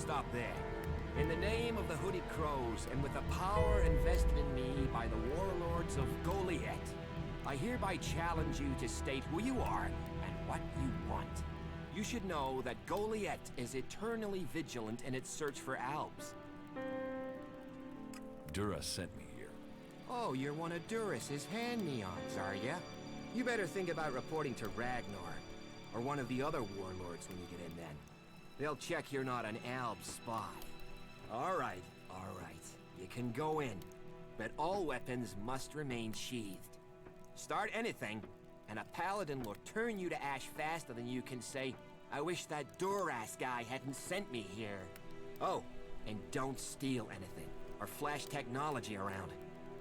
stop there. In the name of the Hooded Crows, and with the power invested in me by the warlords of Goliath, I hereby challenge you to state who you are and what you want. You should know that Goliath is eternally vigilant in its search for Albs. Dura sent me here. Oh, you're one of Duras's hand-me-ons, are ya? You better think about reporting to Ragnar, or one of the other warlords when you get in then. They'll check you're not an Alb spy. All right. You can go in, but all weapons must remain sheathed. Start anything, and a paladin will turn you to ash faster than you can say, I wish that Duras guy hadn't sent me here. Oh, and don't steal anything, or flash technology around.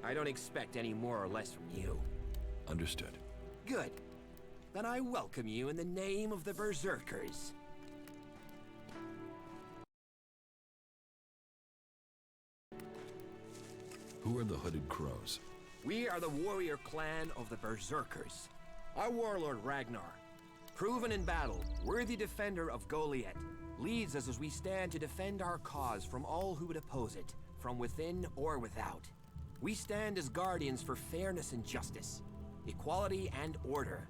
I don't expect any more or less from you. Understood. Good. Then I welcome you in the name of the Berserkers. Who are the Hooded Crows? We are the warrior clan of the Berserkers. Our warlord Ragnar, proven in battle, worthy defender of Goliath, leads us as we stand to defend our cause from all who would oppose it, from within or without. We stand as guardians for fairness and justice, equality and order.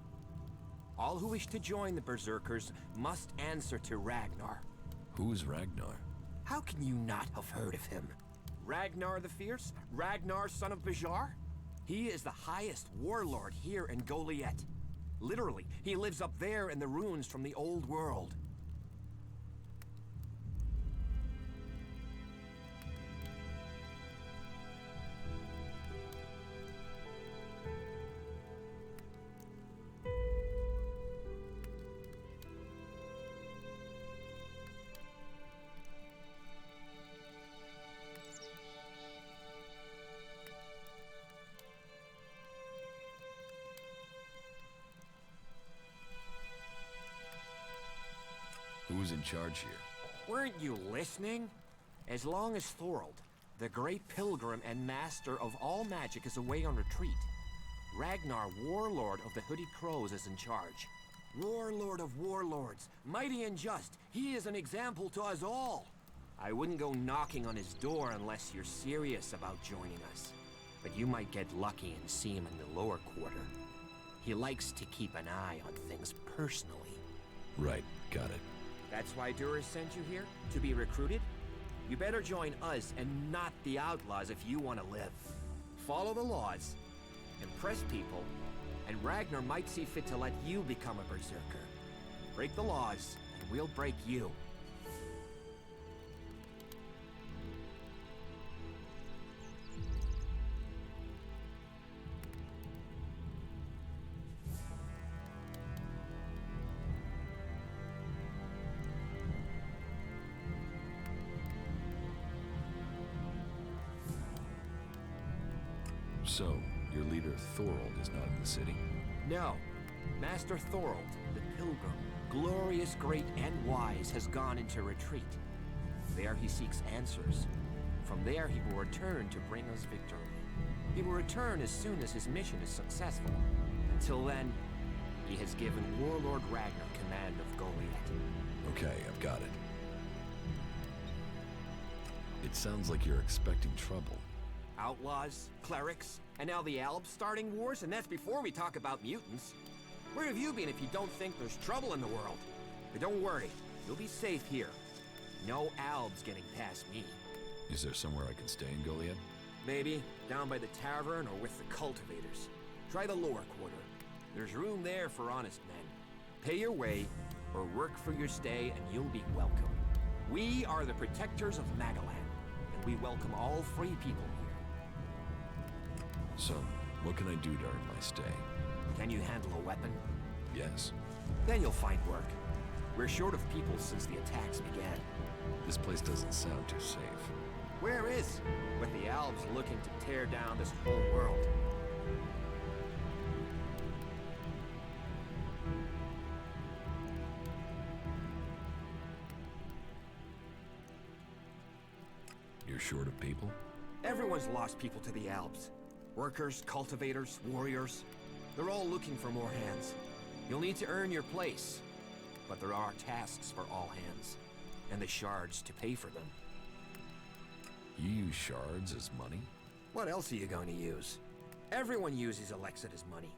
All who wish to join the Berserkers must answer to Ragnar. Who is Ragnar? How can you not have heard of him? Ragnar the Fierce? Ragnar, son of Bajar? He is the highest warlord here in Goliath. Literally, he lives up there in the ruins from the old world. Who's in charge here? Weren't you listening? As long as Thorold, the great pilgrim and master of all magic, is away on retreat, Ragnar, warlord of the Hooded Crows, is in charge. Warlord of warlords, mighty and just, he is an example to us all. I wouldn't go knocking on his door unless you're serious about joining us. But you might get lucky and see him in the lower quarter. He likes to keep an eye on things personally. Right, got it. That's why Duras sent you here? To be recruited? You better join us and not the outlaws if you want to live. Follow the laws, impress people, and Ragnar might see fit to let you become a berserker. Break the laws, and we'll break you. So, your leader Thorold is not in the city? No. Master Thorold, the Pilgrim, glorious, great, and wise, has gone into retreat. There he seeks answers. From there he will return to bring us victory. He will return as soon as his mission is successful. Until then, he has given Warlord Ragnar command of Goliath. Okay, I've got it. It sounds like you're expecting trouble. Outlaws, clerics, and now the Albs starting wars, and that's before we talk about mutants. Where have you been if you don't think there's trouble in the world? But don't worry, you'll be safe here. No Albs getting past me. Is there somewhere I can stay in Goliath? Maybe down by the tavern or with the cultivators. Try the lower quarter. There's room there for honest men. Pay your way, or work for your stay, and you'll be welcome. We are the protectors of Magaland, and we welcome all free people here. So, what can I do during my stay? Can you handle a weapon? Yes. Then you'll find work. We're short of people since the attacks began. This place doesn't sound too safe. Where is? With the Albs looking to tear down this whole world. You're short of people? Everyone's lost people to the Albs. Workers, cultivators, warriors. They're all looking for more hands. You'll need to earn your place. But there are tasks for all hands. and the shards to pay for them. You use shards as money? What else are you going to use? Everyone uses Elex as money.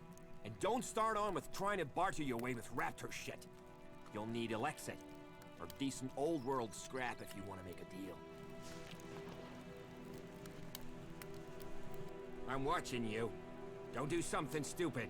And don't start on with trying to barter your way with raptor shit. You'll need Elex or decent old world scrap if you want to make a deal. I'm watching you. Don't do something stupid.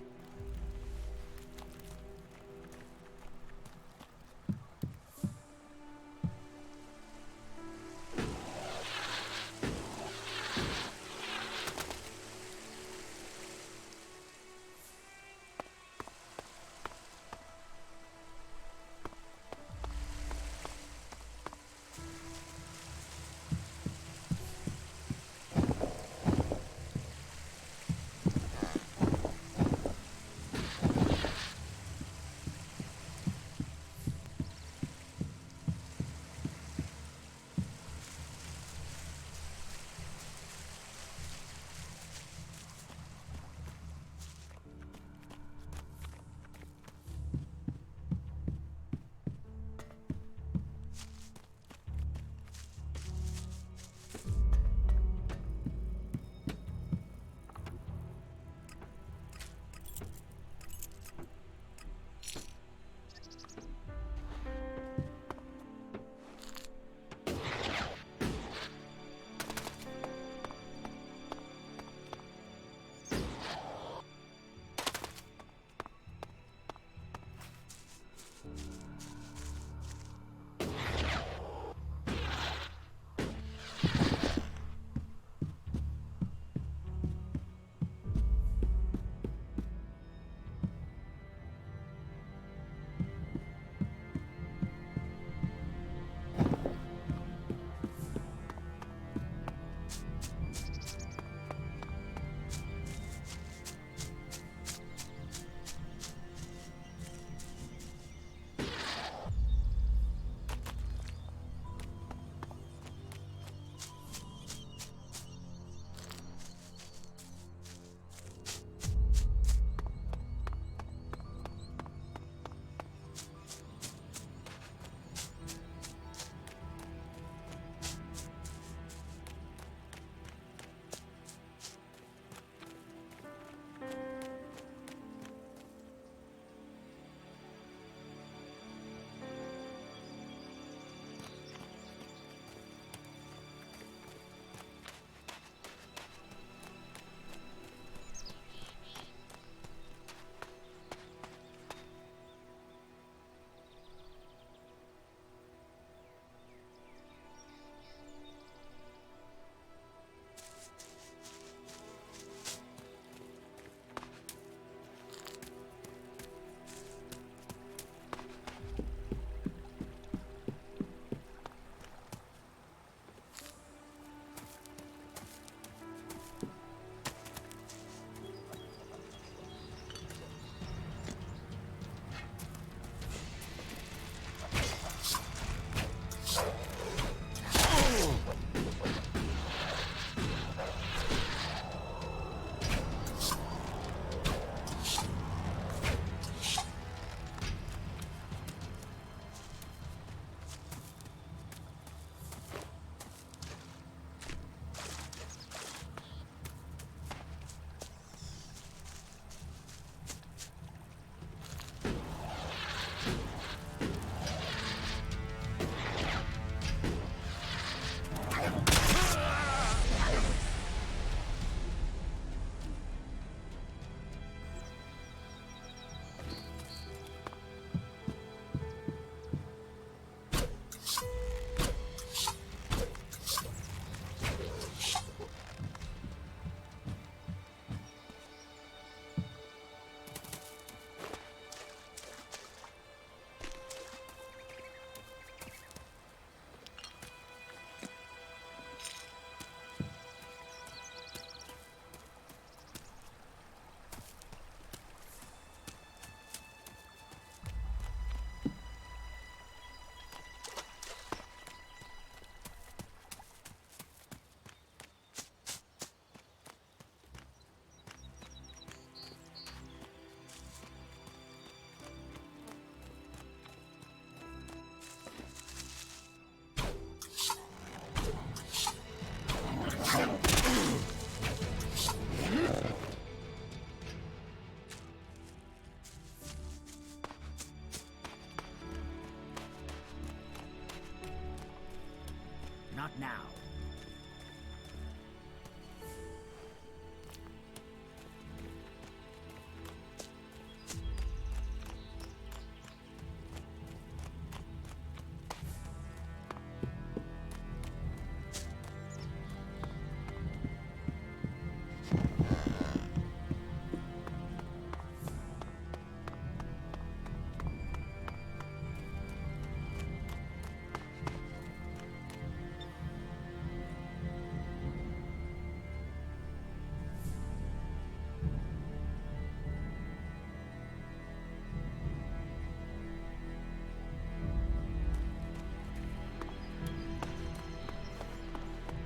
now.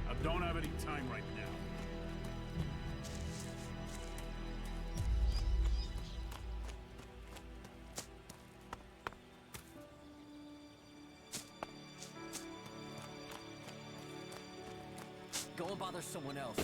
I don't have any time right now. Go and bother someone else.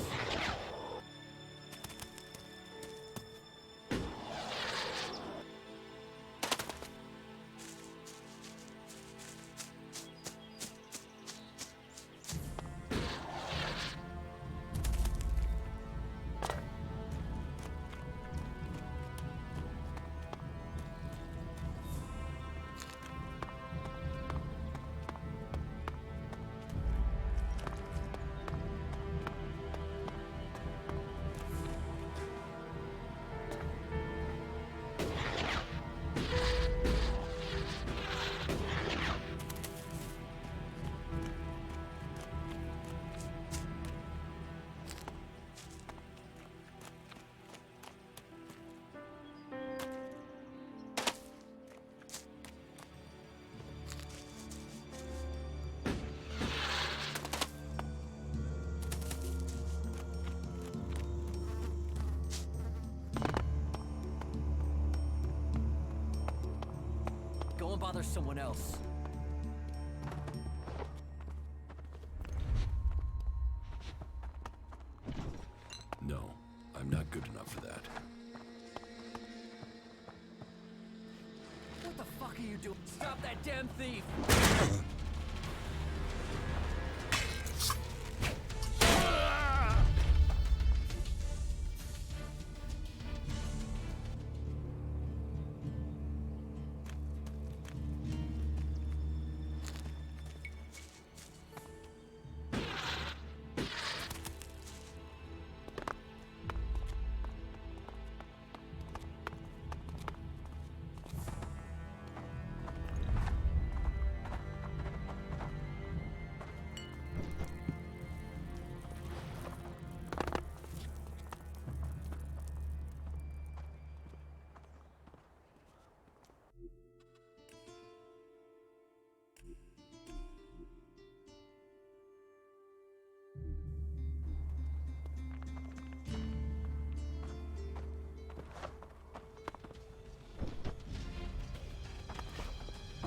Go and bother someone else. No, I'm not good enough for that. What the fuck are you doing? Stop that damn thief!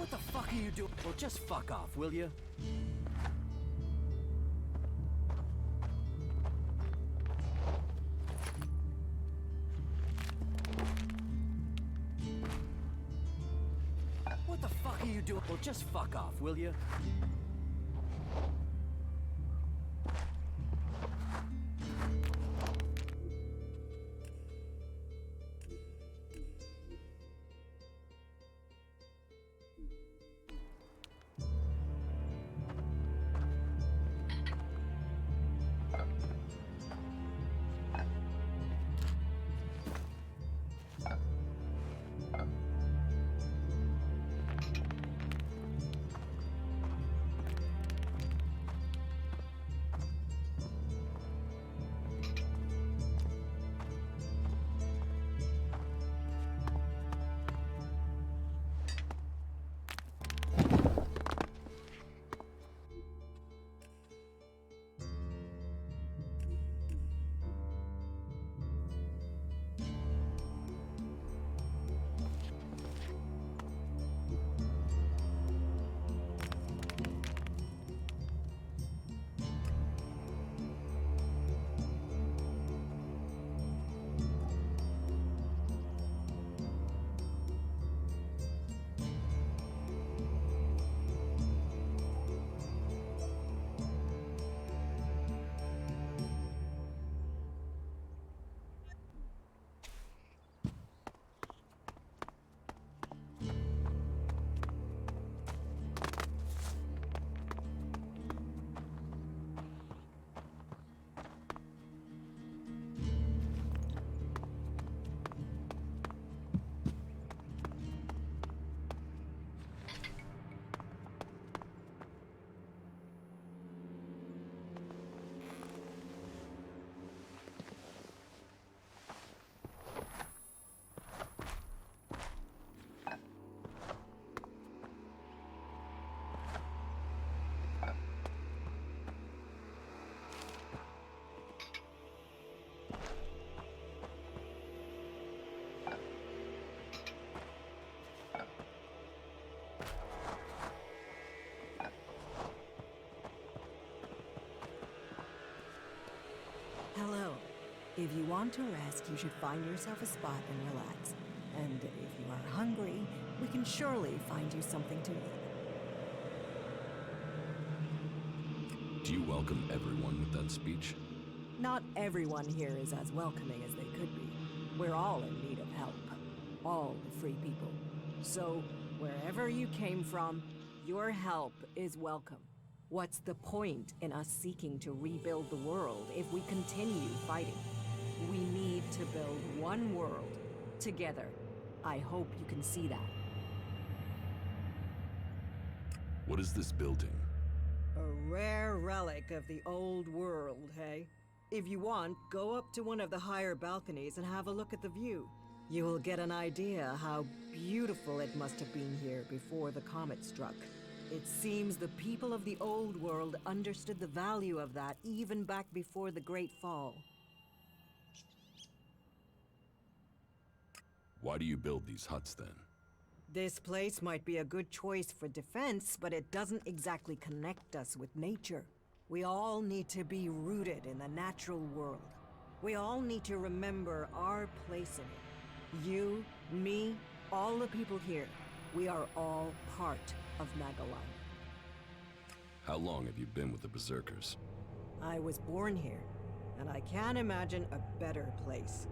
What the fuck are you doing? Well, just fuck off, will you? What the fuck are you doing? Well, just fuck off, will you? If you want to rest, you should find yourself a spot and relax. And if you are hungry, we can surely find you something to eat. Do you welcome everyone with that speech? Not everyone here is as welcoming as they could be. We're all in need of help. All the free people. So, wherever you came from, your help is welcome. What's the point in us seeking to rebuild the world if we continue fighting? We need to build one world, together. I hope you can see that. What is this building? A rare relic of the old world, hey? If you want, go up to one of the higher balconies and have a look at the view. You will get an idea how beautiful it must have been here before the comet struck. It seems the people of the old world understood the value of that even back before the Great Fall. Why do you build these huts then? This place might be a good choice for defense, but it doesn't exactly connect us with nature. We all need to be rooted in the natural world. We all need to remember our place in it. You, me, all the people here. We are all part of Magalan. How long have you been with the Berserkers? I was born here, and I can't imagine a better place.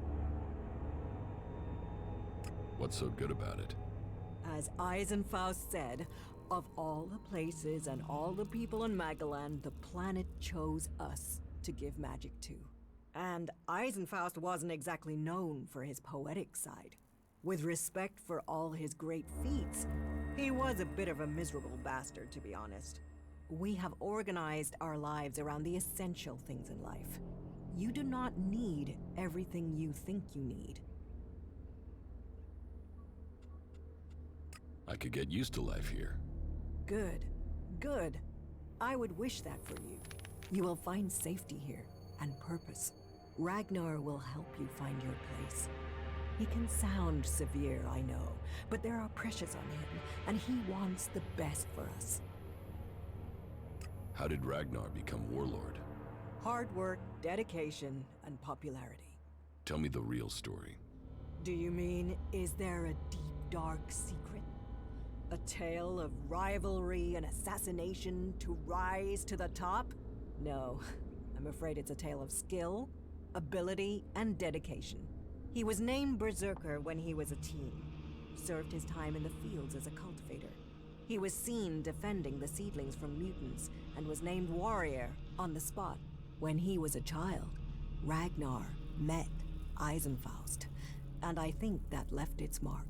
What's so good about it? As Eisenfaust said, of all the places and all the people in Magalan, the planet chose us to give magic to. And Eisenfaust wasn't exactly known for his poetic side. With respect for all his great feats, he was a bit of a miserable bastard, to be honest. We have organized our lives around the essential things in life. You do not need everything you think you need. I could get used to life here. Good. Good. I would wish that for you. You will find safety here, and purpose. Ragnar will help you find your place. He can sound severe, I know, but there are pressures on him, and he wants the best for us. How did Ragnar become warlord? Hard work, dedication, and popularity. Tell me the real story. Do you mean, is there a deep, dark secret? A tale of rivalry and assassination to rise to the top? No, I'm afraid it's a tale of skill, ability, and dedication. He was named Berserker when he was a teen. Served his time in the fields as a cultivator. He was seen defending the seedlings from mutants and was named warrior on the spot. When he was a child, Ragnar met Eisenfaust, and I think that left its mark.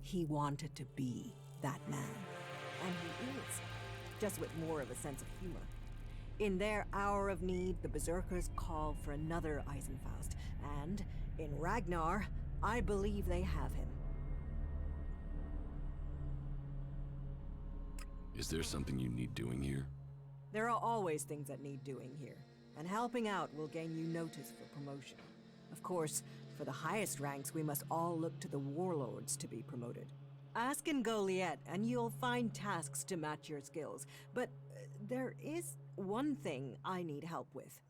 He wanted to be that man. And he is, just with more of a sense of humor. In their hour of need, the Berserkers call for another Eisenfaust, and in Ragnar, I believe they have him. Is there something you need doing here? There are always things that need doing here, and helping out will gain you notice for promotion. Of course, for the highest ranks, we must all look to the warlords to be promoted. Ask in Goliath, and you'll find tasks to match your skills. But there is one thing I need help with.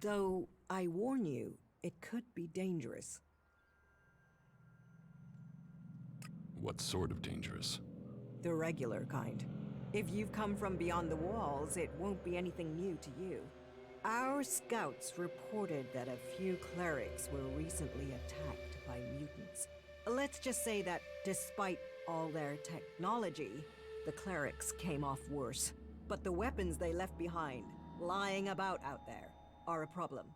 Though, I warn you, it could be dangerous. What sort of dangerous? The regular kind. If you've come from beyond the walls, it won't be anything new to you. Our scouts reported that a few clerics were recently attacked by mutants. Let's just say that despite all their technology, the clerics came off worse. But the weapons they left behind, lying about out there, are a problem.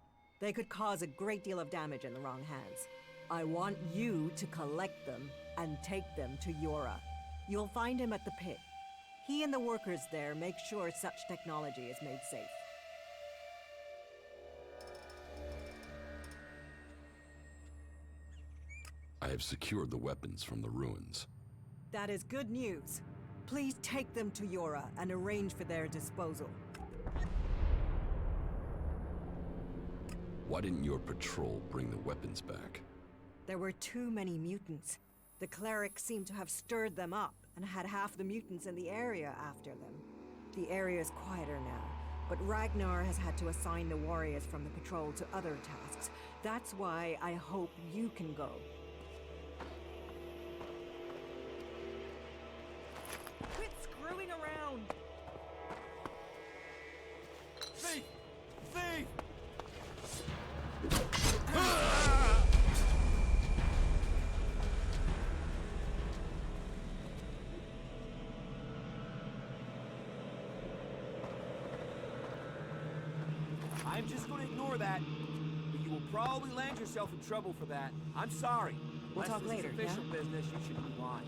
They could cause a great deal of damage in the wrong hands. I want you to collect them and take them to Yora. You'll find him at the pit. He and the workers there make sure such technology is made safe. I have secured the weapons from the ruins. That is good news. Please take them to Yora and arrange for their disposal. Why didn't your patrol bring the weapons back? There were too many mutants. The clerics seem to have stirred them up and had half the mutants in the area after them. The area is quieter now, But Ragnar has had to assign the warriors from the patrol to other tasks. That's why I hope you can go. Quit screwing around! Thief! Thief! I'm just gonna ignore that. But you will probably land yourself in trouble for that. I'm sorry. We'll Unless talk this later, is official yeah? business, you should move on.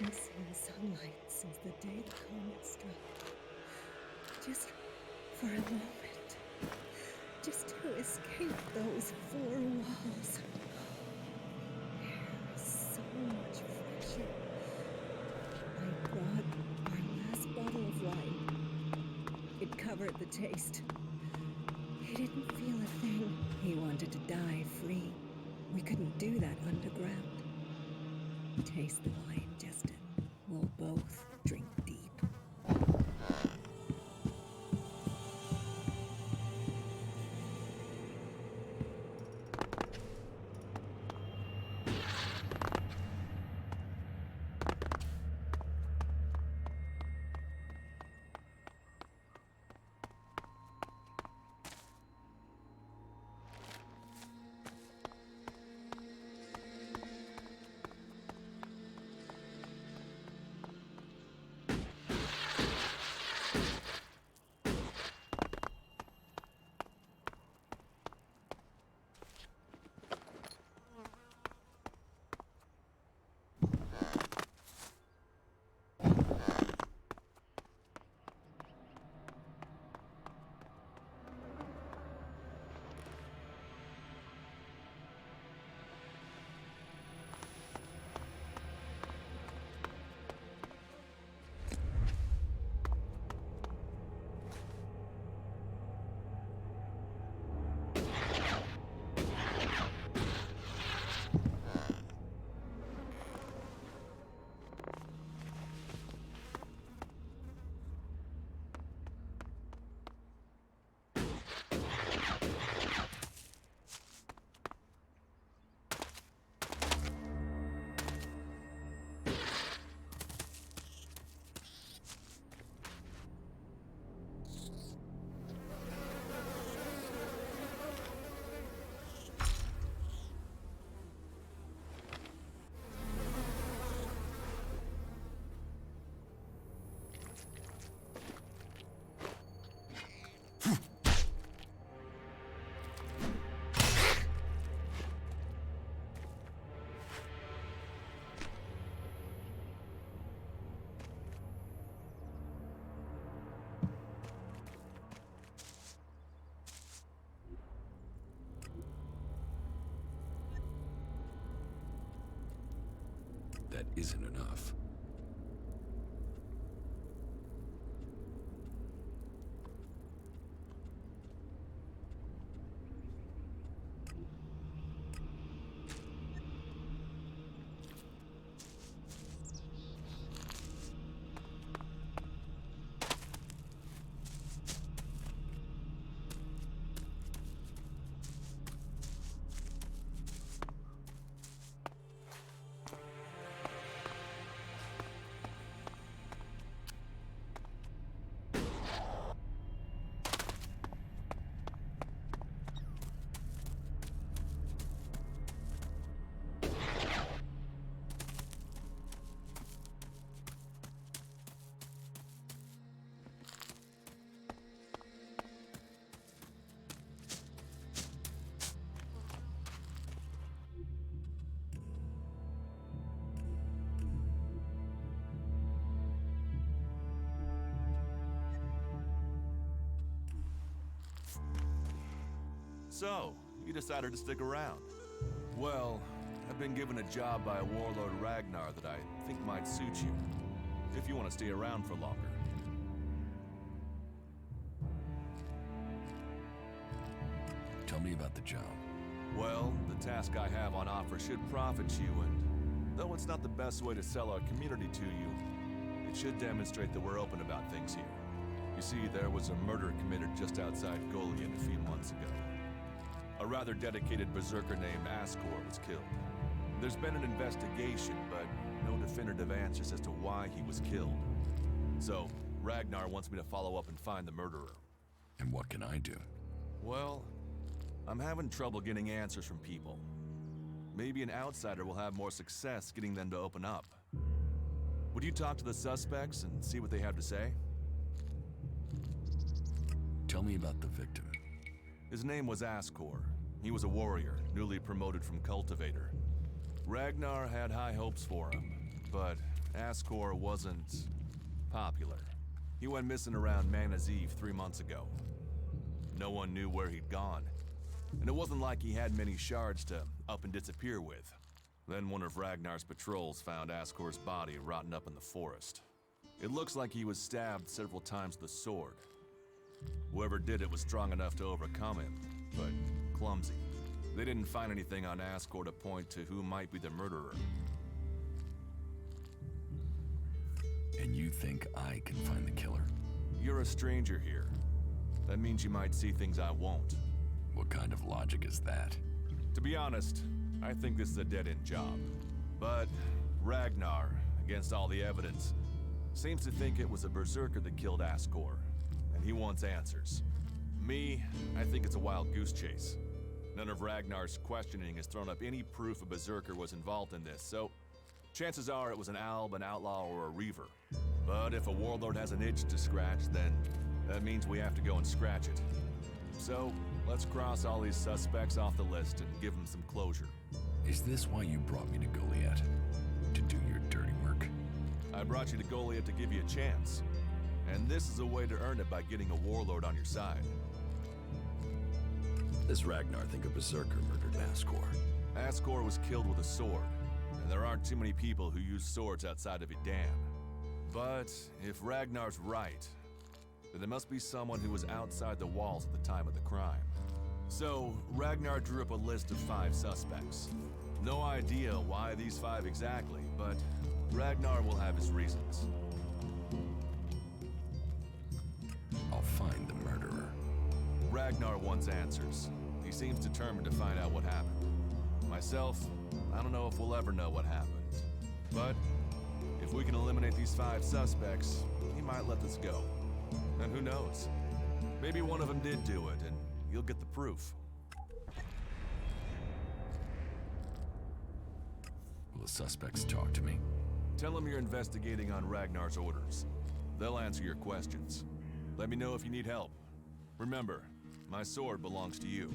haven't seen sunlight since the day the comet struck. Just for a moment. Just to escape those four walls. Air is so much fresher. I brought our last bottle of wine. It covered the taste. He didn't feel a thing. He wanted to die free. We couldn't do that underground. Taste the wine, Justin. We'll both drink deep. That isn't enough. So, you decided to stick around. Well, I've been given a job by Warlord Ragnar that I think might suit you, if you want to stay around for longer. Tell me about the job. Well, the task I have on offer should profit you, and though it's not the best way to sell our community to you, it should demonstrate that we're open about things here. You see, there was a murder committed just outside Golian a few months ago. A rather dedicated berserker named Ascor was killed. There's been an investigation, but no definitive answers as to why he was killed. So, Ragnar wants me to follow up and find the murderer. And what can I do? Well, I'm having trouble getting answers from people. Maybe an outsider will have more success getting them to open up. Would you talk to the suspects and see what they have to say? Tell me about the victim. His name was Ascor. He was a warrior, newly promoted from cultivator. Ragnar had high hopes for him, but Ascor wasn't popular. He went missing around Mana's Eve 3 months ago. No one knew where he'd gone, and it wasn't like he had many shards to up and disappear with. Then one of Ragnar's patrols found Ascor's body rotten up in the forest. It looks like he was stabbed several times with a sword. Whoever did it was strong enough to overcome him, but clumsy. They didn't find anything on Ascor to point to who might be the murderer. And you think I can find the killer? You're a stranger here. That means you might see things I won't. What kind of logic is that? To be honest, I think this is a dead-end job. But Ragnar, against all the evidence, seems to think it was a berserker that killed Ascor, and he wants answers. Me, I think it's a wild goose chase. None of Ragnar's questioning has thrown up any proof a berserker was involved in this, so chances are it was an alb, an outlaw, or a reaver. But if a warlord has an itch to scratch, then that means we have to go and scratch it. So, let's cross all these suspects off the list and give them some closure. Is this why you brought me to Goliath? To do your dirty work? I brought you to Goliath to give you a chance. And this is a way to earn it by getting a warlord on your side. Does Ragnar think a berserker murdered Ascor? Ascor was killed with a sword, and there aren't too many people who use swords outside of Idan. But if Ragnar's right, then there must be someone who was outside the walls at the time of the crime. So, Ragnar drew up a list of 5 suspects. No idea why these 5 exactly, but Ragnar will have his reasons. I'll find the murderer. Ragnar wants answers. He seems determined to find out what happened. Myself, I don't know if we'll ever know what happened. But if we can eliminate these 5 suspects, he might let this go. And who knows? Maybe one of them did do it, and you'll get the proof. Will the suspects talk to me? Tell them you're investigating on Ragnar's orders. They'll answer your questions. Let me know if you need help. Remember, my sword belongs to you.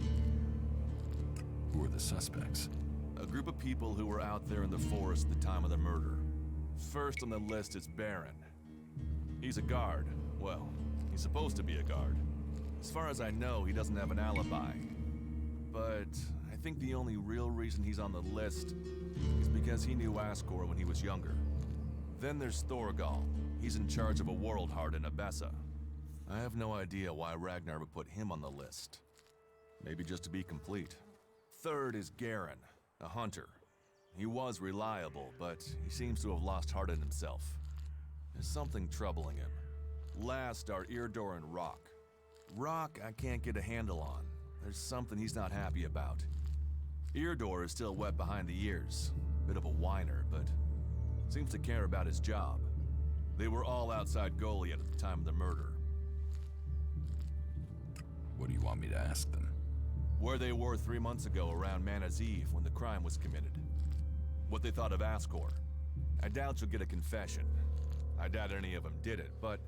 Who are the suspects? A group of people who were out there in the forest at the time of the murder. First on the list is Baron. He's a guard. Well, he's supposed to be a guard. As far as I know, he doesn't have an alibi. But I think the only real reason he's on the list is because he knew Ascor when he was younger. Then there's Thorgal. He's in charge of a world heart in Abessa. I have no idea why Ragnar would put him on the list. Maybe just to be complete. Third is Garen, a hunter. He was reliable, but he seems to have lost heart in himself. There's something troubling him. Last are Irdor and Rock. Rock I can't get a handle on. There's something he's not happy about. Irdor is still wet behind the ears. Bit of a whiner, but seems to care about his job. They were all outside Goliath at the time of the murder. What do you want me to ask them? Where they were 3 months ago around Mana's Eve when the crime was committed. What they thought of Ascor. I doubt you'll get a confession. I doubt any of them did it, but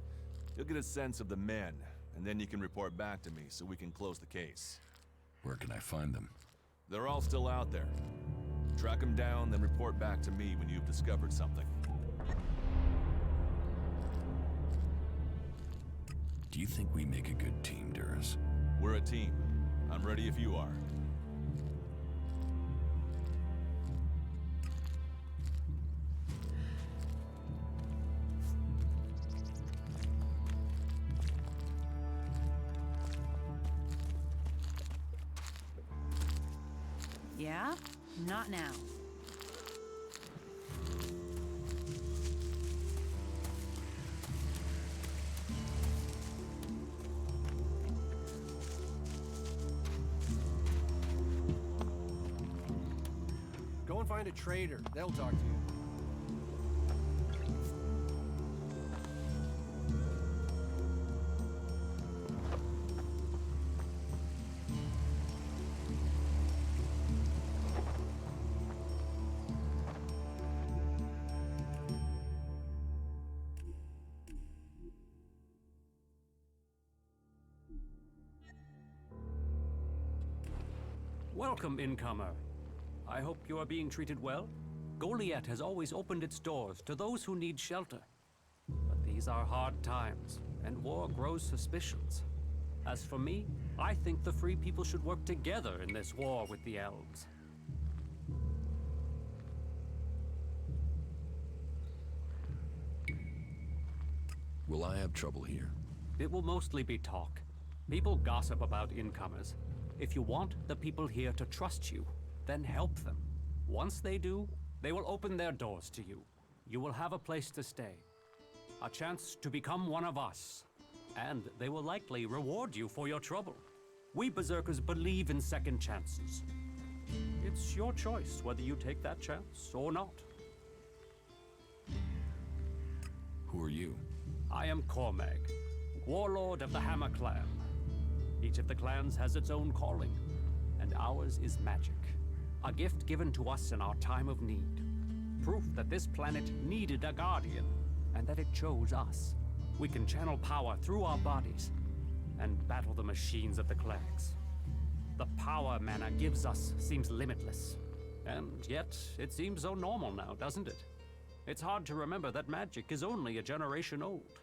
you'll get a sense of the men, and then you can report back to me so we can close the case. Where can I find them? They're all still out there. Track them down, then report back to me when you've discovered something. Do you think we make a good team, Duras? We're a team. I'm ready if you are. Yeah? Not now. Go and find a trader. They'll talk to you. Welcome, incomer. I hope you are being treated well. Goliath has always opened its doors to those who need shelter. But these are hard times, and war grows suspicions. As for me, I think the Free People should work together in this war with the elves. Will I have trouble here? It will mostly be talk. People gossip about incomers. If you want the people here to trust you, then help them. Once they do, they will open their doors to you. You will have a place to stay. A chance to become one of us. And they will likely reward you for your trouble. We Berserkers believe in second chances. It's your choice whether you take that chance or not. Who are you? I am Cormag, warlord of the Hammer Clan. Each of the clans has its own calling, and ours is magic. A gift given to us in our time of need. Proof that this planet needed a guardian, and that it chose us. We can channel power through our bodies, and battle the machines of the clerics. The power mana gives us seems limitless, and yet it seems so normal now, doesn't it? It's hard to remember that magic is only a generation old.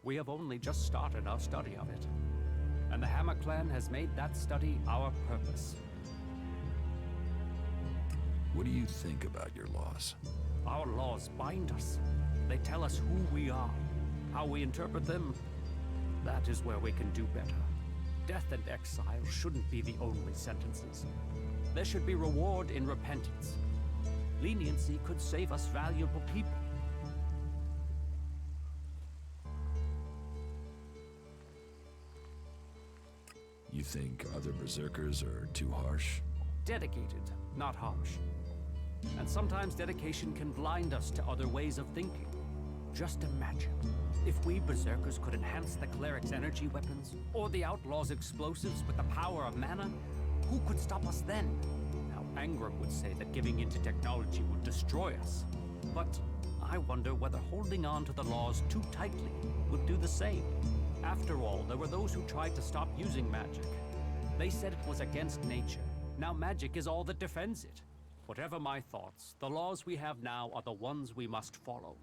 We have only just started our study of it. And the Hammer Clan has made that study our purpose. What do you think about your laws? Our laws bind us. They tell us who we are. How we interpret them, that is where we can do better. Death and exile shouldn't be the only sentences. There should be reward in repentance. Leniency could save us valuable people. You think other Berserkers are too harsh? Dedicated, not harsh. And sometimes dedication can blind us to other ways of thinking. Just imagine, if we Berserkers could enhance the cleric's energy weapons, or the outlaws' explosives with the power of mana, who could stop us then? Now, Angram would say that giving into technology would destroy us. But I wonder whether holding on to the laws too tightly would do the same. After all, there were those who tried to stop using magic. They said it was against nature. Now magic is all that defends it. Whatever my thoughts, the laws we have now are the ones we must follow.